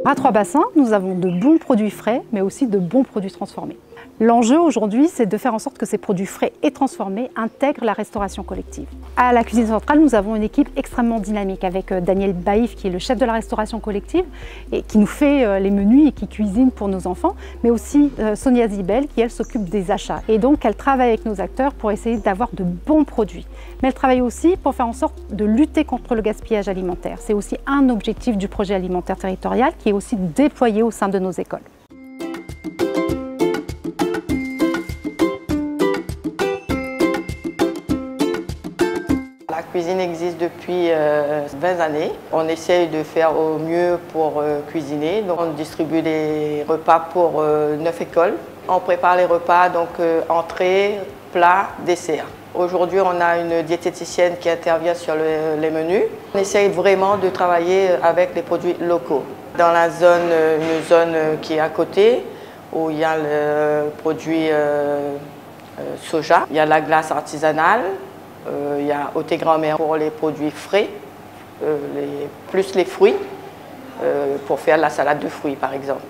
À Trois Bassins, nous avons de bons produits frais, mais aussi de bons produits transformés. L'enjeu aujourd'hui, c'est de faire en sorte que ces produits frais et transformés intègrent la restauration collective. À la cuisine centrale, nous avons une équipe extrêmement dynamique avec Daniel Baïf, qui est le chef de la restauration collective et qui nous fait les menus et qui cuisine pour nos enfants, mais aussi Sonia Zibel, qui elle s'occupe des achats. Et donc, elle travaille avec nos acteurs pour essayer d'avoir de bons produits. Mais elle travaille aussi pour faire en sorte de lutter contre le gaspillage alimentaire. C'est aussi un objectif du projet alimentaire territorial qui est aussi déployé au sein de nos écoles. La cuisine existe depuis 20 années. On essaye de faire au mieux pour cuisiner. Donc on distribue des repas pour 9 écoles. On prépare les repas, donc entrée, plat, dessert. Aujourd'hui, on a une diététicienne qui intervient sur les menus. On essaye vraiment de travailler avec les produits locaux. Dans la zone, une zone qui est à côté, où il y a le produit soja, il y a la glace artisanale, il y a Oté Grand-Mère pour les produits frais, plus les fruits, pour faire la salade de fruits par exemple.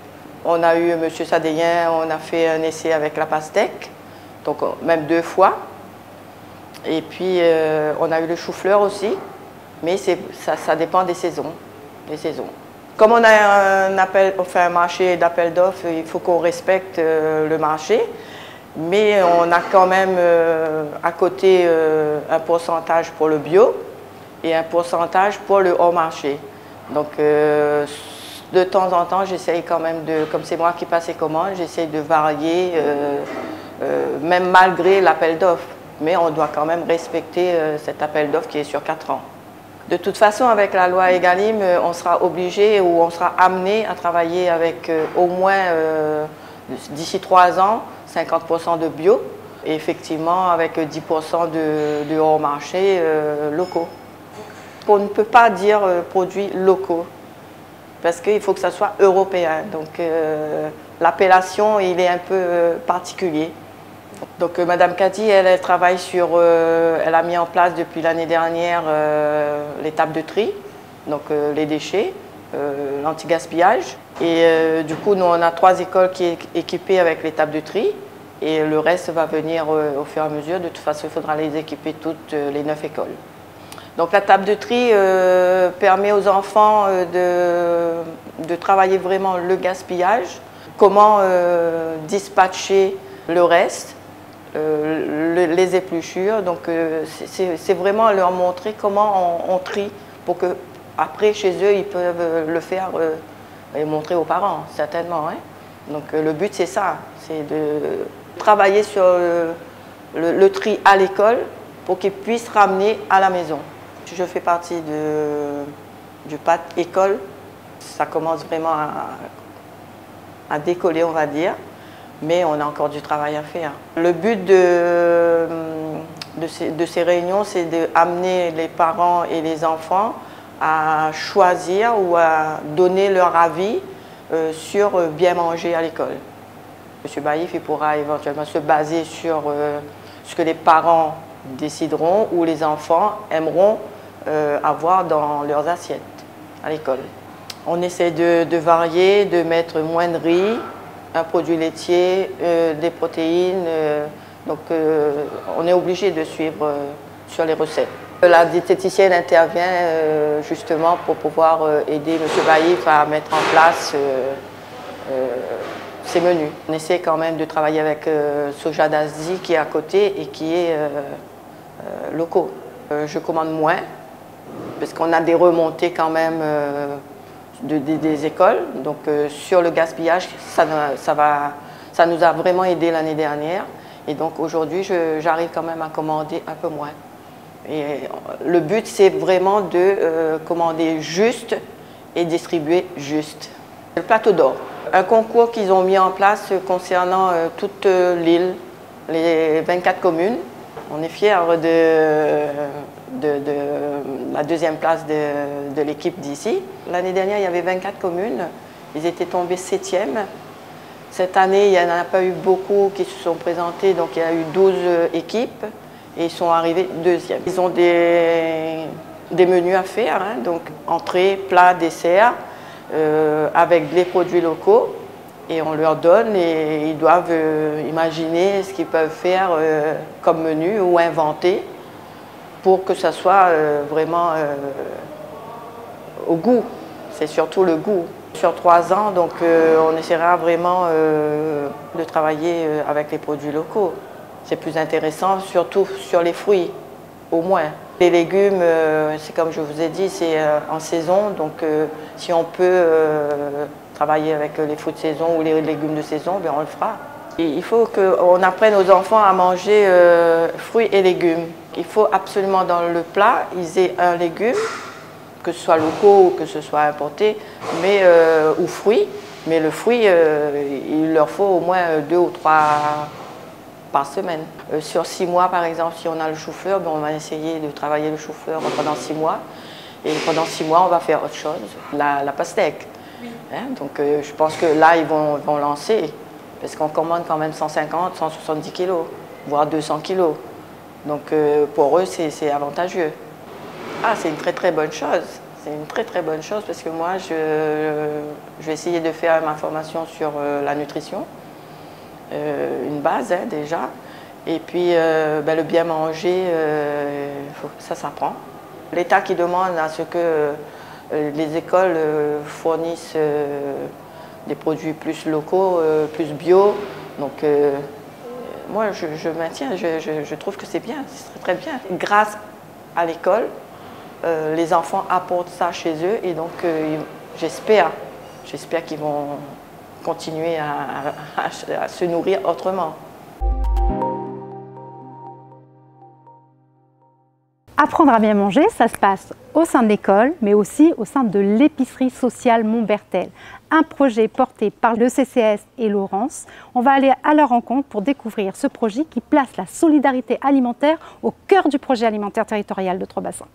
On a eu M. Sadéen, on a fait un essai avec la pastèque, donc même 2 fois. Et puis on a eu le chou-fleur aussi, mais ça dépend des saisons. Comme on a un marché d'appel d'offres, il faut qu'on respecte le marché. Mais on a quand même à côté un pourcentage pour le bio et un pourcentage pour le hors marché. Donc de temps en temps, j'essaye quand même comme c'est moi qui passe les commandes, j'essaye de varier, même malgré l'appel d'offres. Mais on doit quand même respecter cet appel d'offres qui est sur 4 ans. De toute façon, avec la loi Egalim, on sera obligé ou on sera amené à travailler avec au moins, d'ici 3 ans, 50% de bio et effectivement avec 10% de hors marché locaux. On ne peut pas dire produits locaux parce qu'il faut que ça soit européen. Donc l'appellation il est un peu particulier. Donc Madame Cathy, elle travaille sur, elle a mis en place depuis l'année dernière les tables de tri, donc les déchets, l'anti-gaspillage. Et du coup, nous on a 3 écoles qui sont équipées avec les tables de tri. Et le reste va venir au fur et à mesure. De toute façon, il faudra les équiper toutes les 9 écoles. Donc la table de tri permet aux enfants de travailler vraiment le gaspillage, comment dispatcher le reste, les épluchures. Donc c'est vraiment leur montrer comment on trie pour que après chez eux ils peuvent le faire et montrer aux parents certainement. Hein. Donc le but c'est ça, c'est de travailler sur le tri à l'école pour qu'ils puissent ramener à la maison. Je fais partie du PAT école. Ça commence vraiment à décoller, on va dire, mais on a encore du travail à faire. Le but de ces réunions, c'est d'amener les parents et les enfants à choisir ou à donner leur avis sur bien manger à l'école. M. Baïf il pourra éventuellement se baser sur ce que les parents décideront ou les enfants aimeront avoir dans leurs assiettes à l'école. On essaie de varier, de mettre moins de riz, un produit laitier, des protéines. Donc on est obligé de suivre sur les recettes. La diététicienne intervient justement pour pouvoir aider M. Baïf à mettre en place ces menus. On essaie quand même de travailler avec Soja d'Asie qui est à côté et qui est locaux. Je commande moins parce qu'on a des remontées quand même des écoles. Donc sur le gaspillage, ça nous a vraiment aidé l'année dernière. Et donc aujourd'hui, j'arrive quand même à commander un peu moins. Et le but, c'est vraiment de commander juste et distribuer juste. Le plateau d'or, un concours qu'ils ont mis en place concernant toute l'île, les 24 communes. On est fiers de la 2e place de l'équipe d'ici. L'année dernière, il y avait 24 communes. Ils étaient tombés 7e. Cette année, il n'y en a pas eu beaucoup qui se sont présentés, donc il y a eu 12 équipes. Et ils sont arrivés 2e. Ils ont des menus à faire, hein, donc entrée, plat, dessert. avec les produits locaux et on leur donne et ils doivent imaginer ce qu'ils peuvent faire comme menu ou inventer pour que ça soit vraiment au goût. C'est surtout le goût. Sur 3 ans, donc on essaiera vraiment de travailler avec les produits locaux. C'est plus intéressant, surtout sur les fruits, au moins. Les légumes, c'est comme je vous ai dit, c'est en saison, donc si on peut travailler avec les fruits de saison ou les légumes de saison, bien on le fera. Et il faut qu'on apprenne aux enfants à manger fruits et légumes. Il faut absolument dans le plat, ils aient un légume, que ce soit locaux ou que ce soit importé, ou fruits. Mais le fruit, il leur faut au moins 2 ou 3 par semaine. Sur 6 mois, par exemple, si on a le chou-fleur, on va essayer de travailler le chou-fleur pendant 6 mois. Et pendant 6 mois, on va faire autre chose, la pastèque. Oui. Hein, donc je pense que là, ils vont lancer, parce qu'on commande quand même 150, 170 kilos, voire 200 kilos. Donc pour eux, c'est avantageux. Ah, c'est une très très bonne chose. C'est une très très bonne chose parce que moi, je vais essayer de faire ma formation sur la nutrition. Une base déjà, et puis le bien manger, ça s'apprend. L'État qui demande à ce que les écoles fournissent des produits plus locaux, plus bio, donc moi je maintiens, je trouve que c'est bien, c'est très bien. Grâce à l'école, les enfants apportent ça chez eux et donc j'espère qu'ils vont continuer à se nourrir autrement. Apprendre à bien manger, ça se passe au sein de l'école, mais aussi au sein de l'épicerie sociale Montbertel, un projet porté par le CCAS et Laurence. On va aller à leur rencontre pour découvrir ce projet qui place la solidarité alimentaire au cœur du projet alimentaire territorial de Trois-Bassins.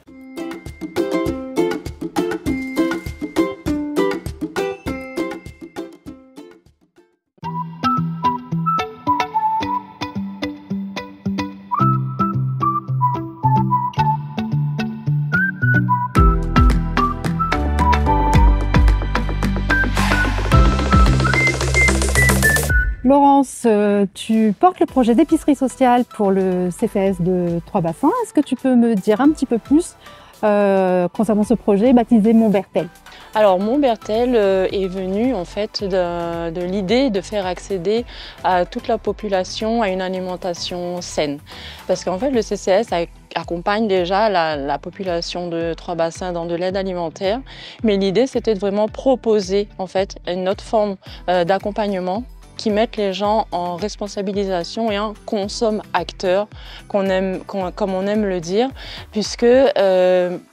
Laurence, tu portes le projet d'épicerie sociale pour le CCAS de Trois-Bassins. Est-ce que tu peux me dire un petit peu plus concernant ce projet baptisé Montbertel? Alors Montbertel est venu en fait de l'idée de faire accéder à toute la population à une alimentation saine. Parce qu'en fait le CCAS accompagne déjà la population de Trois-Bassins dans de l'aide alimentaire, mais l'idée c'était de vraiment proposer en fait une autre forme d'accompagnement qui mettent les gens en responsabilisation et en consomme-acteur, comme on aime le dire, puisque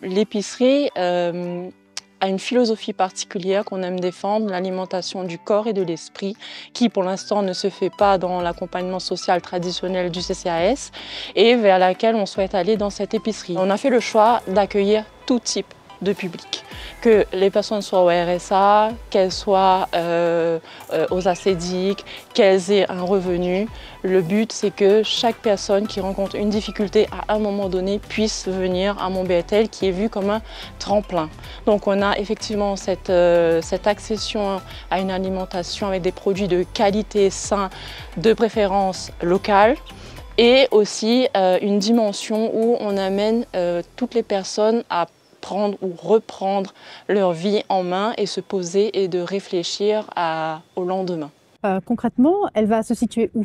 l'épicerie a une philosophie particulière qu'on aime défendre, l'alimentation du corps et de l'esprit, qui pour l'instant ne se fait pas dans l'accompagnement social traditionnel du CCAS et vers laquelle on souhaite aller dans cette épicerie. On a fait le choix d'accueillir tout type de public, que les personnes soient au RSA, qu'elles soient aux ACEDIC, qu'elles aient un revenu. Le but, c'est que chaque personne qui rencontre une difficulté à un moment donné puisse venir à Montbertel, qui est vu comme un tremplin. Donc on a effectivement cette accession à une alimentation avec des produits de qualité, sains, de préférence locale. Et aussi une dimension où on amène toutes les personnes à prendre ou reprendre leur vie en main et se poser et de réfléchir au lendemain. Concrètement, elle va se situer où?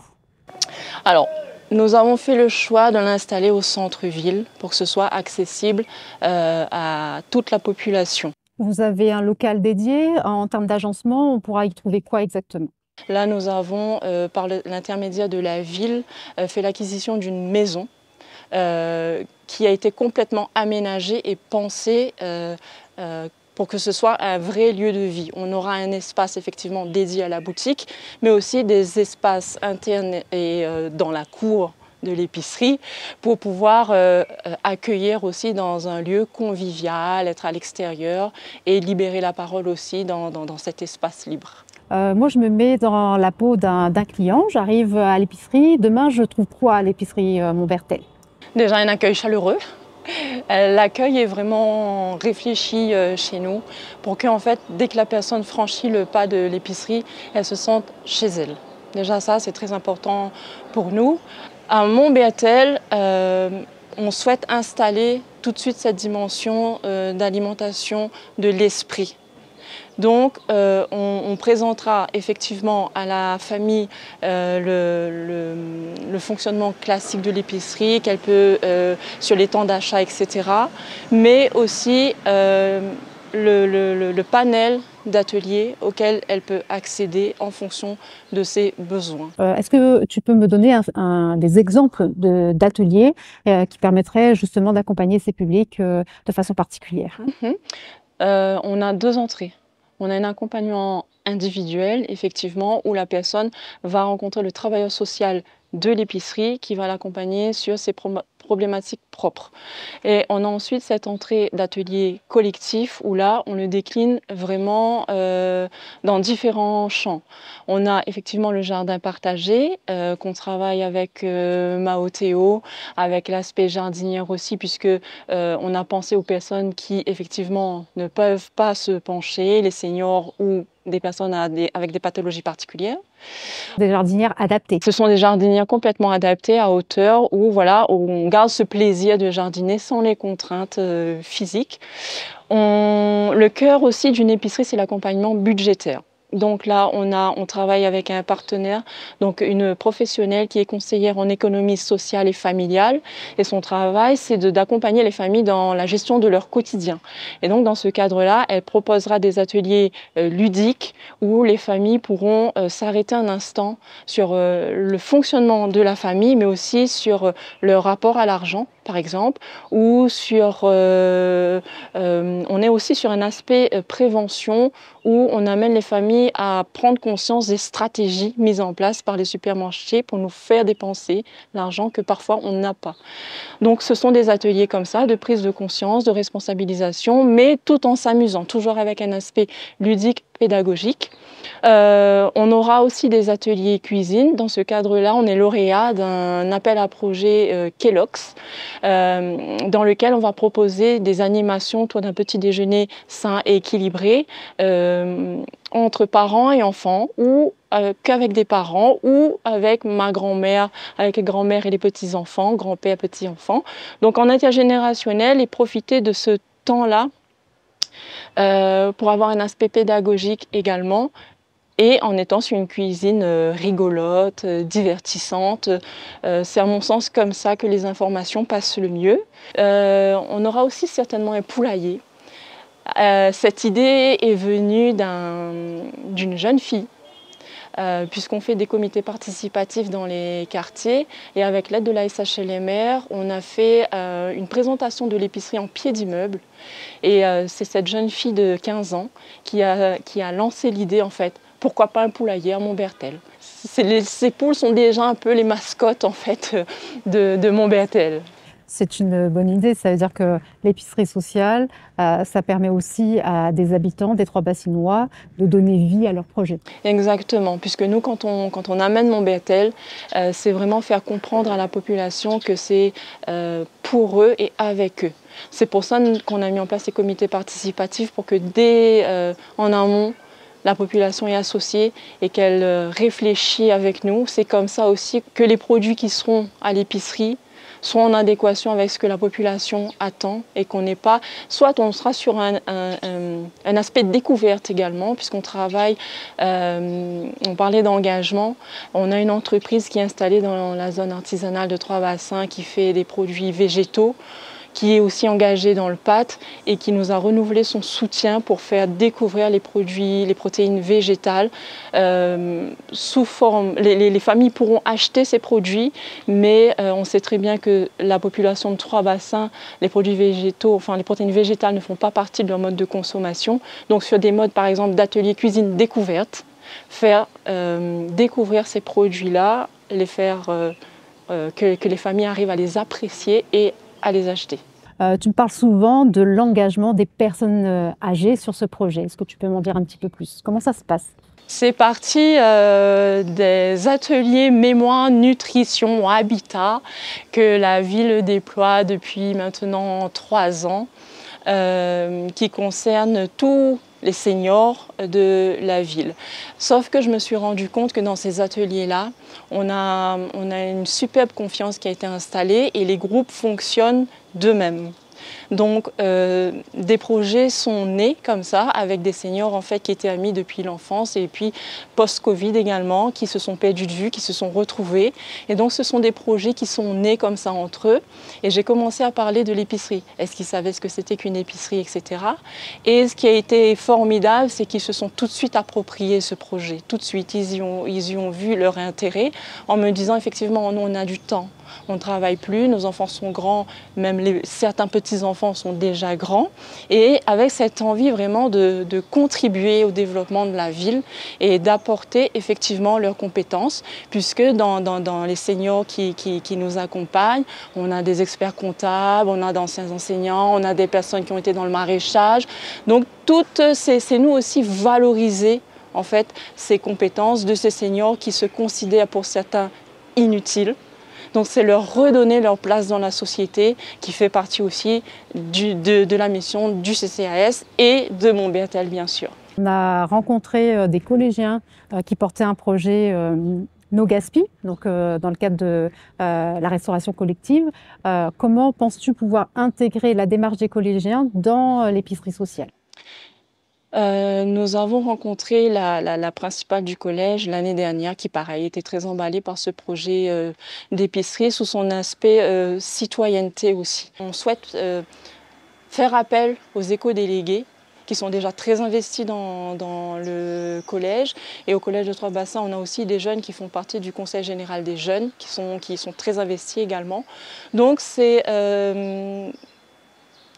Alors, nous avons fait le choix de l'installer au centre-ville pour que ce soit accessible à toute la population. Vous avez un local dédié. En termes d'agencement, on pourra y trouver quoi exactement? Là, nous avons, par l'intermédiaire de la ville, fait l'acquisition d'une maison qui a été complètement aménagée et pensée pour que ce soit un vrai lieu de vie. On aura un espace effectivement dédié à la boutique, mais aussi des espaces internes et dans la cour de l'épicerie pour pouvoir accueillir aussi dans un lieu convivial, être à l'extérieur et libérer la parole aussi dans cet espace libre. Moi, je me mets dans la peau d'un client, j'arrive à l'épicerie. Demain, je trouve quoi à l'épicerie Montbertel? Déjà un accueil chaleureux, L'accueil est vraiment réfléchi chez nous pour que, en fait, dès que la personne franchit le pas de l'épicerie, elle se sente chez elle. Déjà ça, c'est très important pour nous. À Montbéatel, on souhaite installer tout de suite cette dimension d'alimentation de l'esprit. Donc, on présentera effectivement à la famille le fonctionnement classique de l'épicerie, qu'elle peut, sur les temps d'achat, etc. Mais aussi le panel d'ateliers auxquels elle peut accéder en fonction de ses besoins. Est-ce que tu peux me donner des exemples d'ateliers qui permettraient justement d'accompagner ces publics de façon particulière? On a 2 entrées. On a un accompagnement individuel, effectivement, où la personne va rencontrer le travailleur social de l'épicerie qui va l'accompagner sur ses problématiques propres. Et on a ensuite cette entrée d'atelier collectif où là, on le décline vraiment dans différents champs. On a effectivement le jardin partagé qu'on travaille avec Mao Théo, avec l'aspect jardinière aussi, puisque on a pensé aux personnes qui effectivement ne peuvent pas se pencher, les seniors ou des personnes avec des pathologies particulières. Des jardinières adaptées. Ce sont des jardinières complètement adaptées à hauteur où voilà, on garde ce plaisir de jardiner sans les contraintes physiques. Le cœur aussi d'une épicerie, c'est l'accompagnement budgétaire. Donc là, on travaille avec un partenaire, donc une professionnelle qui est conseillère en économie sociale et familiale. Et son travail, c'est d'accompagner les familles dans la gestion de leur quotidien. Et donc, dans ce cadre-là, elle proposera des ateliers ludiques où les familles pourront s'arrêter un instant sur le fonctionnement de la famille, mais aussi sur leur rapport à l'argent, par exemple, ou sur, on est aussi sur un aspect prévention où on amène les familles à prendre conscience des stratégies mises en place par les supermarchés pour nous faire dépenser l'argent que parfois on n'a pas. Donc ce sont des ateliers comme ça, de prise de conscience, de responsabilisation, mais tout en s'amusant, toujours avec un aspect ludique, pédagogique. On aura aussi des ateliers cuisine. Dans ce cadre-là, on est lauréat d'un appel à projet Kellogg's, dans lequel on va proposer des animations autour d'un petit déjeuner sain et équilibré entre parents et enfants, ou qu'avec des parents, ou avec ma grand-mère, avec les grands-mères et les petits-enfants, grand-père, petits-enfants. Donc en intergénérationnel, et profiter de ce temps-là pour avoir un aspect pédagogique également, et en étant sur une cuisine rigolote, divertissante. C'est à mon sens comme ça que les informations passent le mieux. On aura aussi certainement un poulailler. Cette idée est venue d'une jeune fille, puisqu'on fait des comités participatifs dans les quartiers, et avec l'aide de la SHLMR, on a fait une présentation de l'épicerie en pied d'immeuble, et c'est cette jeune fille de 15 ans qui a lancé l'idée, en fait, pourquoi pas un poulailler à Montbéatel. Ces poules sont déjà un peu les mascottes, en fait, de Montbéatel. C'est une bonne idée, ça veut dire que l'épicerie sociale, ça permet aussi à des habitants des Trois-Bassinois de donner vie à leur projet. Exactement, puisque nous, quand on amène Montbéatel, c'est vraiment faire comprendre à la population que c'est pour eux et avec eux. C'est pour ça qu'on a mis en place ces comités participatifs, pour que dès en amont, la population est associée et qu'elle réfléchit avec nous. C'est comme ça aussi que les produits qui seront à l'épicerie soit en adéquation avec ce que la population attend, et qu'on n'est pas... Soit on sera sur un aspect de découverte également, puisqu'on travaille, on parlait d'engagement. On a une entreprise qui est installée dans la zone artisanale de Trois-Bassins qui fait des produits végétaux, qui est aussi engagée dans le PAT et qui nous a renouvelé son soutien pour faire découvrir les produits, les protéines végétales sous forme. Les familles pourront acheter ces produits, mais on sait très bien que la population de Trois-Bassins, les produits végétaux, enfin les protéines végétales ne font pas partie de leur mode de consommation. Donc sur des modes par exemple d'atelier cuisine découverte, faire découvrir ces produits-là, les faire que les familles arrivent à les apprécier et à les acheter. Tu me parles souvent de l'engagement des personnes âgées sur ce projet. Est-ce que tu peux m'en dire un petit peu plus? Comment ça se passe? C'est parti des ateliers mémoire, nutrition, habitat que la ville déploie depuis maintenant 3 ans, qui concernent tous les seniors de la ville. Sauf que je me suis rendu compte que dans ces ateliers-là, on a une superbe confiance qui a été installée et les groupes fonctionnent d'eux-mêmes. Donc des projets sont nés comme ça avec des seniors en fait qui étaient amis depuis l'enfance et puis post-Covid également, qui se sont perdus de vue, qui se sont retrouvés. Et donc ce sont des projets qui sont nés comme ça entre eux. Et j'ai commencé à parler de l'épicerie. Est-ce qu'ils savaient ce que c'était qu'une épicerie, etc. Et ce qui a été formidable, c'est qu'ils se sont tout de suite appropriés ce projet. Tout de suite, ils y ont vu leur intérêt en me disant effectivement, nous on a du temps. On ne travaille plus, nos enfants sont grands, même certains petits-enfants sont déjà grands. Et avec cette envie vraiment de contribuer au développement de la ville et d'apporter effectivement leurs compétences, puisque dans les seniors qui nous accompagnent, on a des experts comptables, on a d'anciens enseignants, on a des personnes qui ont été dans le maraîchage. Donc c'est nous aussi valoriser en fait ces compétences de ces seniors qui se considèrent pour certains inutiles. Donc c'est leur redonner leur place dans la société qui fait partie aussi de la mission du CCAS et de Montbertel bien sûr. On a rencontré des collégiens qui portaient un projet No Gaspi, donc dans le cadre de la restauration collective. Comment penses-tu pouvoir intégrer la démarche des collégiens dans l'épicerie sociale ? Nous avons rencontré la principale du collège l'année dernière qui, pareil, était très emballée par ce projet d'épicerie sous son aspect citoyenneté aussi. On souhaite faire appel aux éco-délégués qui sont déjà très investis dans le collège. Et au collège de Trois-Bassins, on a aussi des jeunes qui font partie du conseil général des jeunes, qui sont très investis également. Donc c'est,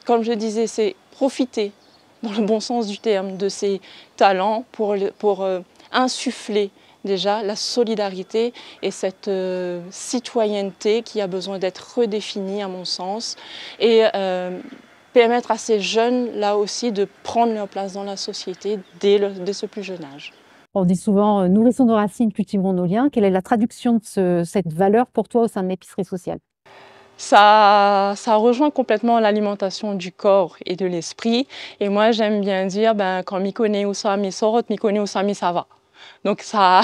comme je disais, c'est profiter dans le bon sens du terme, de ces talents pour insuffler déjà la solidarité et cette citoyenneté qui a besoin d'être redéfinie à mon sens et permettre à ces jeunes là aussi de prendre leur place dans la société dès ce plus jeune âge. On dit souvent « nourrissons nos racines, cultivons nos liens ». Quelle est la traduction de cette valeur pour toi au sein de l'épicerie sociale ? Ça rejoint complètement l'alimentation du corps et de l'esprit. Et moi, j'aime bien dire, quand mi connaît où ça, mi sort, mi connaît où ça, mi ça va. Donc ça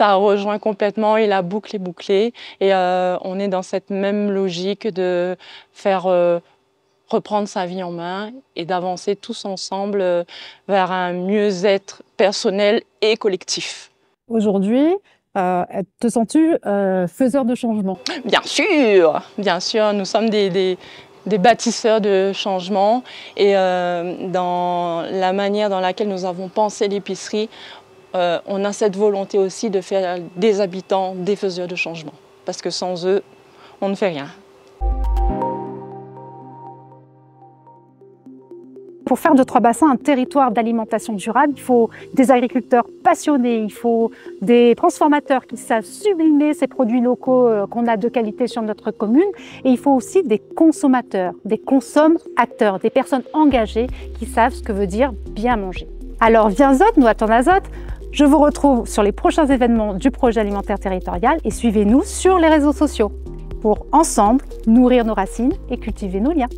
rejoint complètement et la boucle est bouclée. Et on est dans cette même logique de faire reprendre sa vie en main et d'avancer tous ensemble vers un mieux-être personnel et collectif. Aujourd'hui, te sens-tu faiseur de changement ? Bien sûr, nous sommes des bâtisseurs de changement et dans la manière dans laquelle nous avons pensé l'épicerie, on a cette volonté aussi de faire des habitants des faiseurs de changement. Parce que sans eux, on ne fait rien. Pour faire de Trois-Bassins un territoire d'alimentation durable, il faut des agriculteurs passionnés, il faut des transformateurs qui savent sublimer ces produits locaux qu'on a de qualité sur notre commune. Et il faut aussi des consommateurs, des consomme-acteurs, des personnes engagées qui savent ce que veut dire bien manger. Alors viens Zot, nous à ton azote. Je vous retrouve sur les prochains événements du projet alimentaire territorial et suivez-nous sur les réseaux sociaux pour ensemble nourrir nos racines et cultiver nos liens.